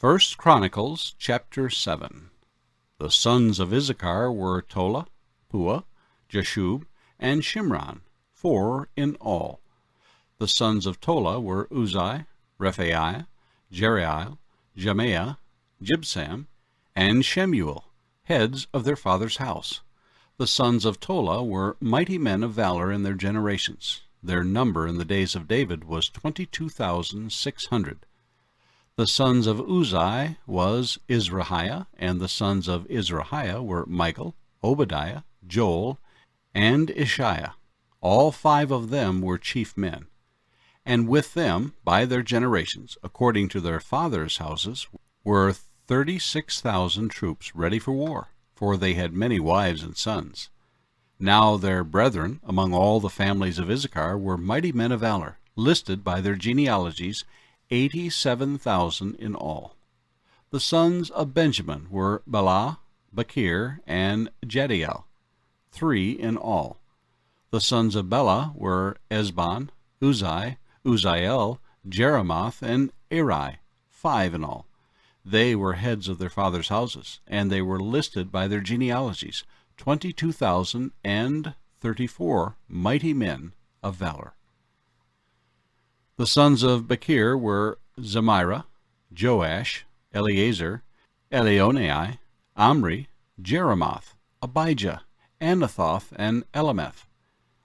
Chronicles chapter 7. The sons of Issachar were Tola, Puah, Jashub, and Shimron, 4 in all. The sons of Tola were Uzai, Rephaiah, Jeriel, Jemaiah, Jibsam, and Shemuel, heads of their father's house. The sons of Tola were mighty men of valor in their generations. Their number in the days of David was 22,600. The sons of Uzai was Izrahiah, and the sons of Izrahiah were Michael, Obadiah, Joel, and Ishiah. All 5 of them were chief men. And with them, by their generations, according to their fathers' houses, were 36,000 troops ready for war, for they had many wives and sons. Now their brethren, among all the families of Issachar, were mighty men of valor, listed by their genealogies, 87,000 in all. The sons of Benjamin were Bela, Bakir, and Jediel, 3 in all. The sons of Bela were Esbon, Uzai, Uzziel, Jeremoth, and Eri, 5 in all. They were heads of their fathers' houses, and they were listed by their genealogies, 22,034 mighty men of valor. The sons of Bakir were Zemira, Joash, Eleazar, Elionai, Omri, Jeremoth, Abijah, Anathoth, and Elameth.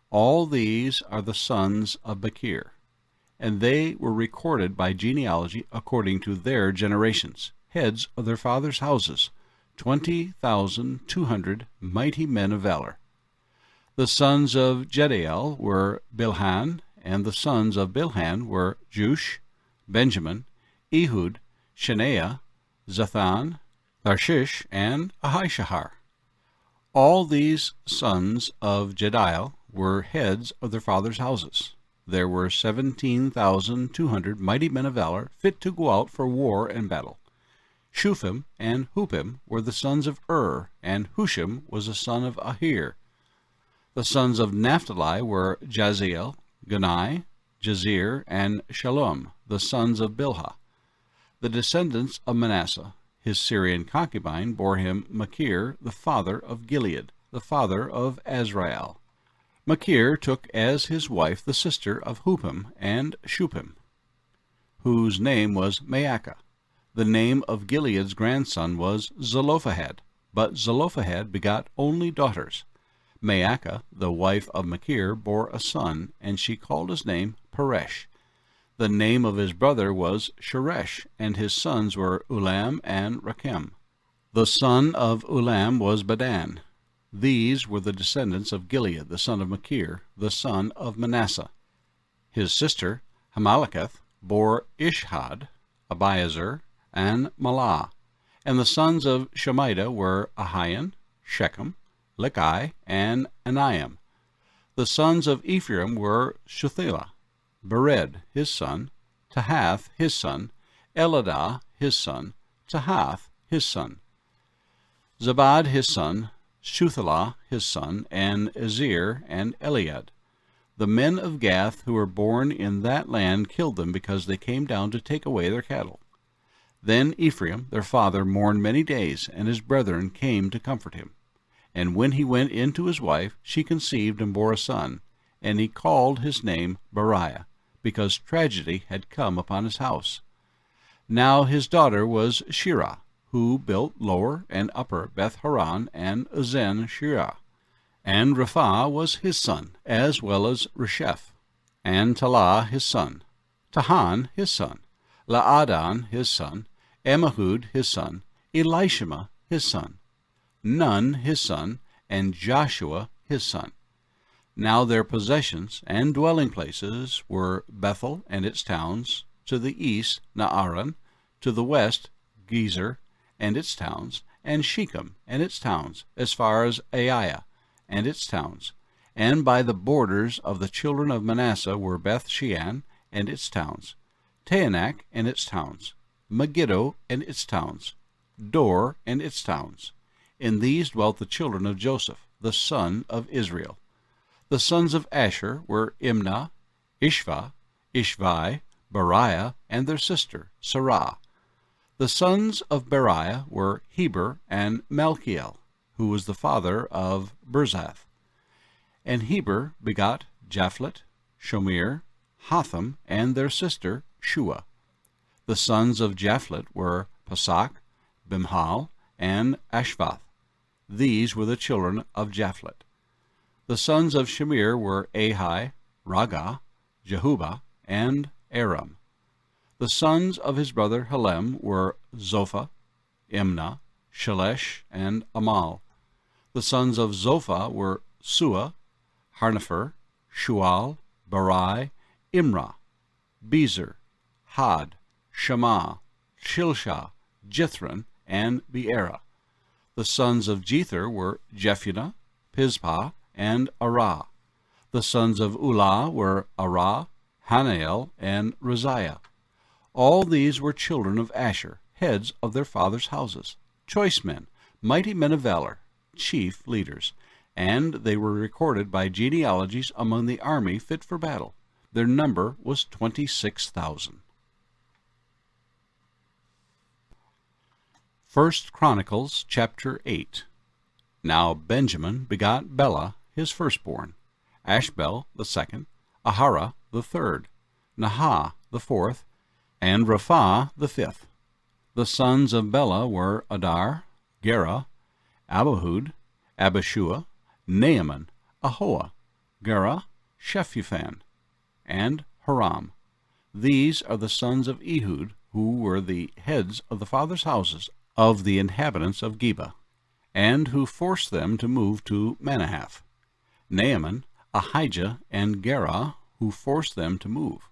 All these are the sons of Bakir, and they were recorded by genealogy according to their generations, heads of their fathers' houses, 20,200 mighty men of valor. The sons of Jediel were Bilhan, and the sons of Bilhan were Jush, Benjamin, Ehud, Shaniah, Zathan, Tarshish, and Ahishahar. All these sons of Jediel were heads of their fathers' houses. There were 17,200 mighty men of valor, fit to go out for war and battle. Shupham and Hupim were the sons of and Hushim was a son of Ahir. The sons of Naphtali were Jaziel, Ganai, Jazir, and Shalom, the sons of Bilhah. The descendants of Manasseh, his Syrian concubine, bore him Machir, the father of Gilead, the father of Azrael. Machir took as his wife the sister of Hupim and Shupim, whose name was Maacah. The name of Gilead's grandson was Zelophehad, but Zelophehad begot only daughters. Maacah, the wife of Machir, bore a son, and she called his name Peresh. The name of his brother was Sheresh, and his sons were Ulam and Rakem. The son of Ulam was Badan. These were the descendants of Gilead, the son of Machir, the son of Manasseh. His sister, Hamaleketh, bore Ishhad, Abiezer, and Malah. And the sons of Shemida were Ahian, Shechem, Lekai, and Aniam. The sons of Ephraim were Shuthelah, Bered his son, Tahath his son, Eladah his son, Tahath his son, Zabad his son, Shuthelah his son, and Ezer and Eliad. The men of Gath who were born in that land killed them because they came down to take away their cattle. Then Ephraim their father mourned many days, and his brethren came to comfort him. And when he went in to his wife, she conceived and bore a son, and he called his name Beriah, because tragedy had come upon his house. Now his daughter was Shirah, who built Lower and Upper Beth-Horon and Uzen-Shirah. And Rapha was his son, as well as Resheph, and Talah his son, Tahan his son, Laadan his son, Ammihud his son, Elishama his son, Nun his son, and Joshua his son. Now their possessions and dwelling places were Bethel and its towns, to the east Naaran, to the west Gezer and its towns, and Shechem and its towns, as far as Aiah and its towns. And by the borders of the children of Manasseh were Beth-shean and its towns, Taanach and its towns, Megiddo and its towns, Dor and its towns. In these dwelt the children of Joseph, the son of Israel. The sons of Asher were Imnah, Ishva, Ishvi, Beriah, and their sister, Sarah. The sons of Beriah were Heber and Malchiel, who was the father of Berzath. And Heber begot Japhlet, Shomer, Hotham, and their sister Shua. The sons of Japhlet were Pasak, Bimhal, and Ashvath. These were the children of Japhlet. The sons of Shomer were Ahi, Raga, Jehubah, and Aram. The sons of his brother Helem were Zophah, Imnah, Shelesh, and Amal. The sons of Zophah were Sua, Harnepher, Shual, Barai, Imrah, Bezer, Had, Shema, Shilshah, Jithran, and Beerah. The sons of Jether were Jephunneh, Pispah, and Arah. The sons of Ulah were Arah, Hanael, and Raziah. All these were children of Asher, heads of their fathers' houses, choice men, mighty men of valor, chief leaders, and they were recorded by genealogies among the army fit for battle. Their number was 26,000. 1 Chronicles chapter 8. Now Benjamin begot Bela his firstborn, Ashbel the second, Ahara the third, Nahah the fourth, and Rapha the fifth. The sons of Bela were Adar, Gera, Abihud, Abishua, Naaman, Ahoah, Gera, Shephuphan, and Haram. These are the sons of Ehud, who were the heads of the fathers' houses of the inhabitants of Geba, and who forced them to move to Manahath. Naaman, Ahijah, and Gera, who forced them to move.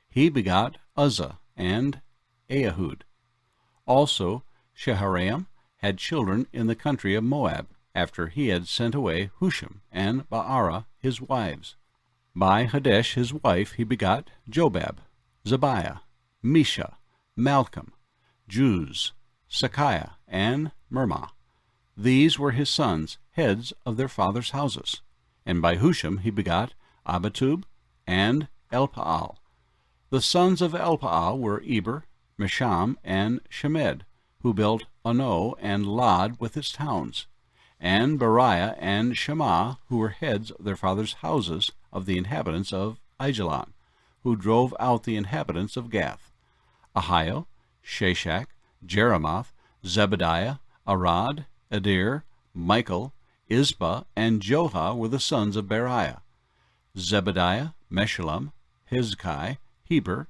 He begot Uzzah and Ahihud. Also Shaharaim had children in the country of Moab, after he had sent away Husham and Baara his wives. By Hadesh his wife he begot Jobab, Zabiah, Misha, Malcolm, Juz, Sakiah, and Mirmah. These were his sons, heads of their fathers' houses. And by Husham he begot Abitub and Elpaal. The sons of Elpaal were Eber, Misham, and Shemed, who built Ono and Lod with its towns, and Beriah and Shema, who were heads of their fathers' houses of the inhabitants of Aijalon, who drove out the inhabitants of Gath. Ahio, Shashak, Jeremoth, Zebediah, Arad, Adir, Michael, Isbah, and Joha were the sons of Beriah. Zebediah, Meshullam, Hizkai, Heber,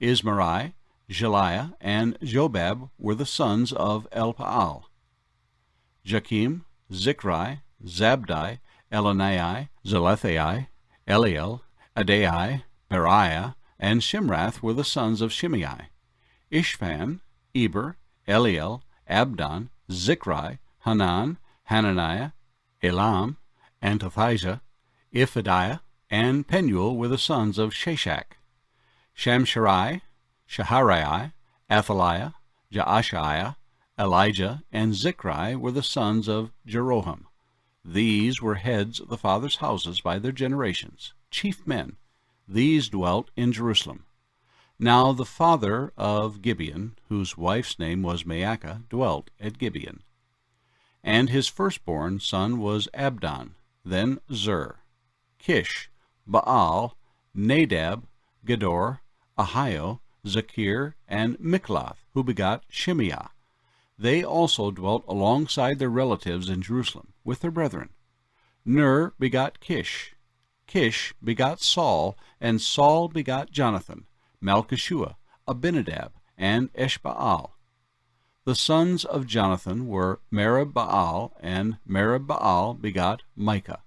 Ismarai, Jeliah, and Jobab were the sons of Elpaal. Jakim, Zikri, Zabdi, Elonai, Zelethai, Eliel, Adai, Beriah, and Shimrath were the sons of Shimei. Ishphan, Eber, Eliel, Abdon, Zikri, Hanan, Hananiah, Elam, Antothijah, Iphidiah, and Penuel were the sons of Shashak. Shamsharai, Shahariah, Athaliah, Jaashiah, Elijah, and Zikri were the sons of Jeroham. These were heads of the fathers' houses by their generations, chief men. These dwelt in Jerusalem. Now the father of Gibeon, whose wife's name was Maacah, dwelt at Gibeon. And his firstborn son was Abdon, then Zur, Kish, Baal, Nadab, Gedor, Ahio, Zakir, and Mikloth, who begot Shimeah. They also dwelt alongside their relatives in Jerusalem, with their brethren. Ner begot Kish. Kish begot Saul, and Saul begot Jonathan, Malchishua, Abinadab, and Eshbaal. The sons of Jonathan were Merib-Baal, and Merib-Baal begot Micah.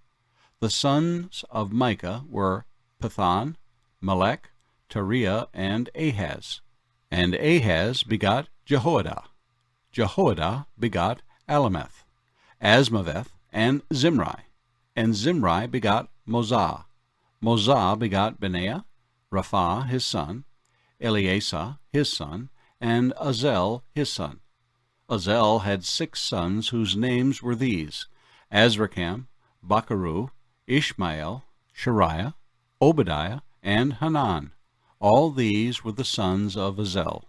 The sons of Micah were Pithan, Melech, Tariah, and Ahaz. And Ahaz begot Jehoiada. Jehoiada begot Alameth, Asmaveth, and Zimri. And Zimri begot Mozah. Mozah begot Benaiah, Rapha his son, Eleasah his son, and Azel his son. Azel had 6 sons, whose names were these: Azrikam, Bacharu, Ishmael, Shariah, Obadiah, and Hanan. All these were the sons of Azel.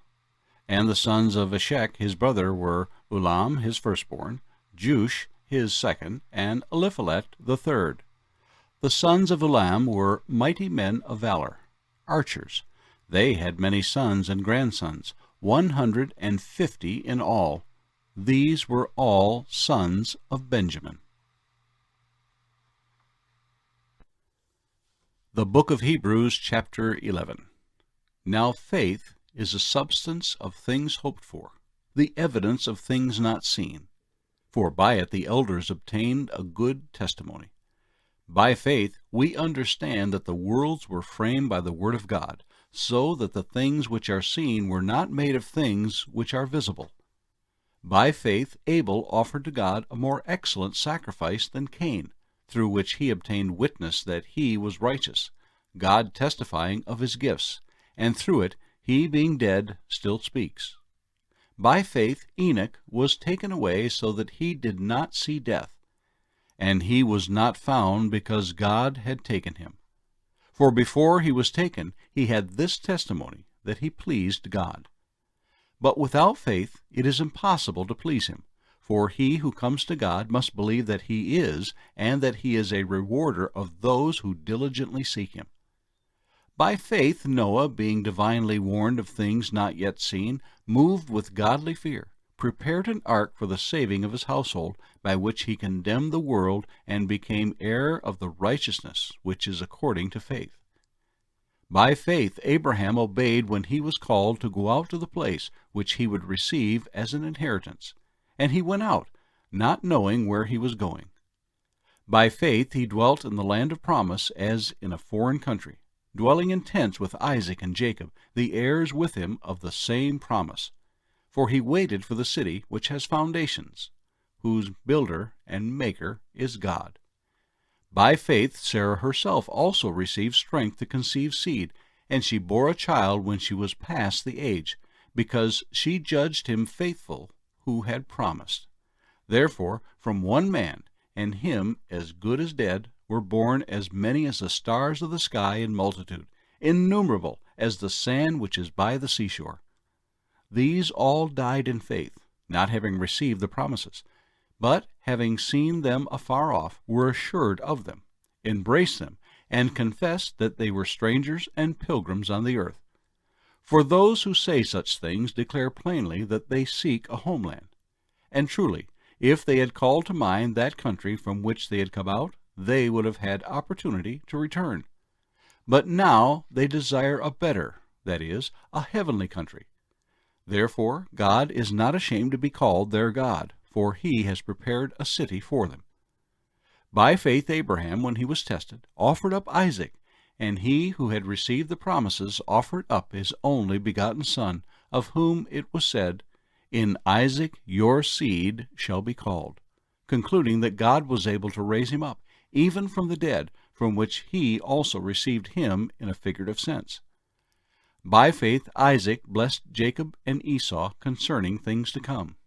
And the sons of Eshek his brother were Ulam his firstborn, Jush his second, and Eliphalet the third. The sons of Ulam were mighty men of valor, archers. They had many sons and grandsons, 150 in all. These were all sons of Benjamin. The book of Hebrews, chapter 11. Now faith is the substance of things hoped for, the evidence of things not seen. For by it the elders obtained a good testimony. By faith we understand that the worlds were framed by the word of God, so that the things which are seen were not made of things which are visible. By faith Abel offered to God a more excellent sacrifice than Cain, through which he obtained witness that he was righteous, God testifying of his gifts, and through it he, being dead, still speaks. By faith Enoch was taken away so that he did not see death, and he was not found because God had taken him. For before he was taken, he had this testimony, that he pleased God. But without faith it is impossible to please him. For he who comes to God must believe that he is, and that he is a rewarder of those who diligently seek him. By faith Noah, being divinely warned of things not yet seen, moved with godly fear, prepared an ark for the saving of his household, by which he condemned the world, and became heir of the righteousness which is according to faith. By faith Abraham obeyed when he was called to go out to the place which he would receive as an inheritance, and he went out, not knowing where he was going. By faith he dwelt in the land of promise as in a foreign country, dwelling in tents with Isaac and Jacob, the heirs with him of the same promise. For he waited for the city which has foundations, whose builder and maker is God. By faith Sarah herself also received strength to conceive seed, and she bore a child when she was past the age, because she judged him faithful who had promised. Therefore from one man, and him as good as dead, were born as many as the stars of the sky in multitude, innumerable as the sand which is by the seashore. These all died in faith, not having received the promises, but having seen them afar off, were assured of them, embraced them, and confessed that they were strangers and pilgrims on the earth. For those who say such things declare plainly that they seek a homeland. And truly, if they had called to mind that country from which they had come out, they would have had opportunity to return. But now they desire a better, that is, a heavenly country. Therefore God is not ashamed to be called their God, for he has prepared a city for them. By faith Abraham, when he was tested, offered up Isaac, and he who had received the promises offered up his only begotten son, of whom it was said, "In Isaac your seed shall be called," concluding that God was able to raise him up, even from the dead, from which he also received him in a figurative sense. By faith Isaac blessed Jacob and Esau concerning things to come.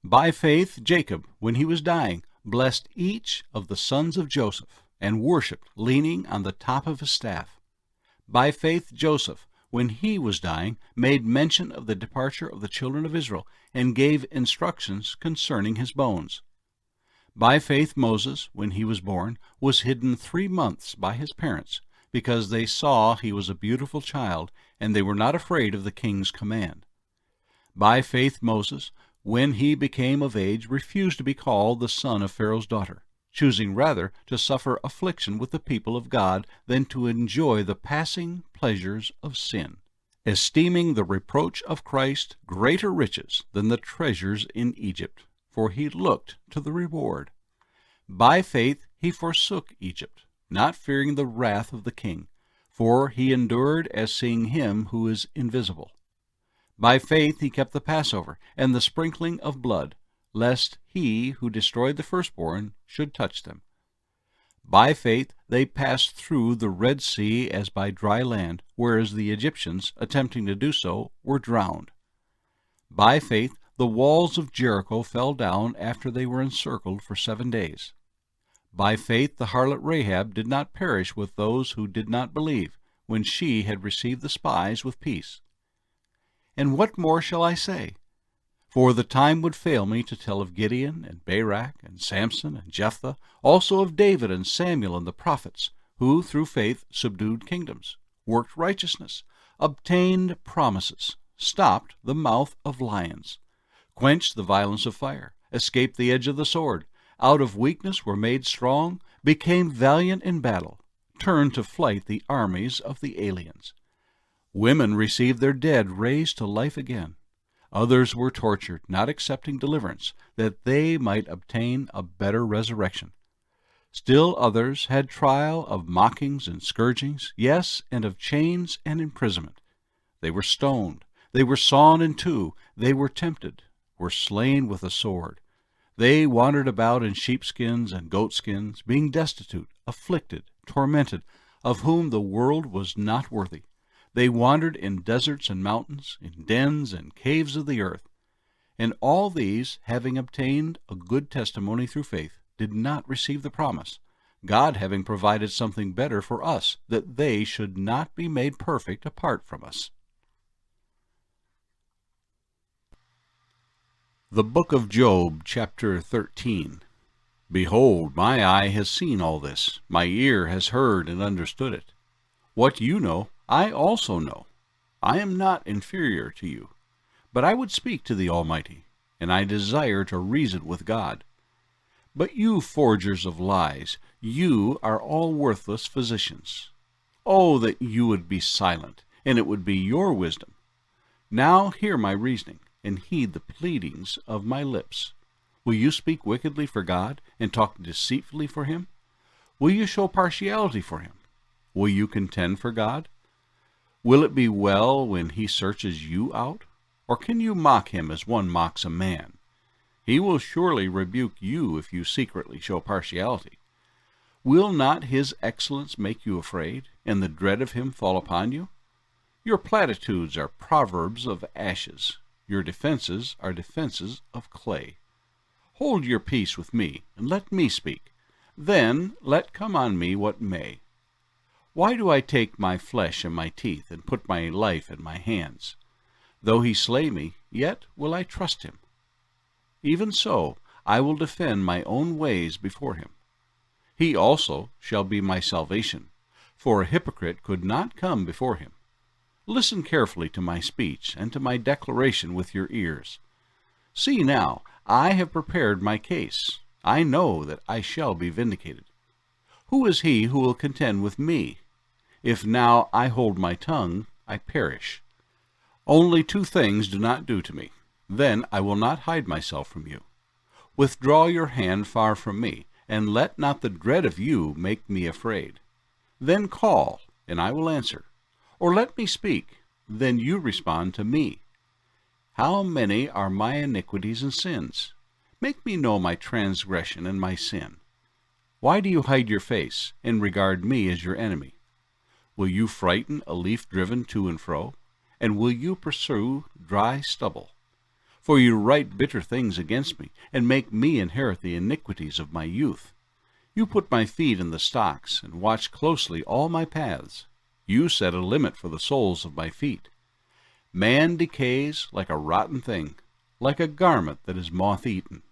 By faith Jacob, when he was dying, blessed each of the sons of Joseph, and worshipped, leaning on the top of his staff. By faith Joseph, when he was dying, made mention of the departure of the children of Israel, and gave instructions concerning his bones. By faith Moses, when he was born, was hidden 3 months by his parents, because they saw he was a beautiful child, and they were not afraid of the king's command. By faith Moses, when he became of age, refused to be called the son of Pharaoh's daughter, choosing rather to suffer affliction with the people of God than to enjoy the passing pleasures of sin, esteeming the reproach of Christ greater riches than the treasures in Egypt, for he looked to the reward. By faith he forsook Egypt, not fearing the wrath of the king, for he endured as seeing him who is invisible. By faith he kept the Passover and the sprinkling of blood, lest he who destroyed the firstborn should touch them. By faith they passed through the Red Sea as by dry land, whereas the Egyptians, attempting to do so, were drowned. By faith the walls of Jericho fell down after they were encircled for 7 days. By faith the harlot Rahab did not perish with those who did not believe, when she had received the spies with peace. and what more shall I say? For the time would fail me to tell of Gideon and Barak and Samson and Jephthah, also of David and Samuel and the prophets, who through faith subdued kingdoms, worked righteousness, obtained promises, stopped the mouth of lions, quenched the violence of fire, escaped the edge of the sword, out of weakness were made strong, became valiant in battle, turned to flight the armies of the aliens. Women received their dead raised to life again. Others were tortured, not accepting deliverance, that they might obtain a better resurrection. Still others had trial of mockings and scourgings, yes, and of chains and imprisonment. They were stoned, they were sawn in two, they were tempted, were slain with a sword. They wandered about in sheepskins and goatskins, being destitute, afflicted, tormented, of whom the world was not worthy. They wandered in deserts and mountains, in dens and caves of the earth. And all these, having obtained a good testimony through faith, did not receive the promise, God having provided something better for us, that they should not be made perfect apart from us. The Book of Job, chapter 13. Behold, my eye has seen all this, my ear has heard and understood it. What you know, I also know. I am not inferior to you, but I would speak to the Almighty, and I desire to reason with God. But you forgers of lies, you are all worthless physicians. Oh, that you would be silent, and it would be your wisdom. Now hear my reasoning, and heed the pleadings of my lips. Will you speak wickedly for God, and talk deceitfully for him? Will you show partiality for him? Will you contend for God? Will it be well when he searches you out? Or can you mock him as one mocks a man? He will surely rebuke you if you secretly show partiality. Will not his excellence make you afraid, and the dread of him fall upon you? Your platitudes are proverbs of ashes. Your defenses are defenses of clay. Hold your peace with me, and let me speak. Then let come on me what may. Why do I take my flesh in my teeth, and put my life in my hands? Though he slay me, yet will I trust him. Even so, I will defend my own ways before him. He also shall be my salvation, for a hypocrite could not come before him. Listen carefully to my speech, and to my declaration with your ears. See now, I have prepared my case. I know that I shall be vindicated. Who is he who will contend with me? If now I hold my tongue, I perish. Only two things do not do to me. Then I will not hide myself from you. Withdraw your hand far from me, and let not the dread of you make me afraid. Then call, and I will answer. Or let me speak, then you respond to me. How many are my iniquities and sins? Make me know my transgression and my sin. Why do you hide your face, and regard me as your enemy? Will you frighten a leaf driven to and fro? And will you pursue dry stubble? For you write bitter things against me, and make me inherit the iniquities of my youth. You put my feet in the stocks, and watch closely all my paths. You set a limit for the soles of my feet. Man decays like a rotten thing, like a garment that is moth-eaten.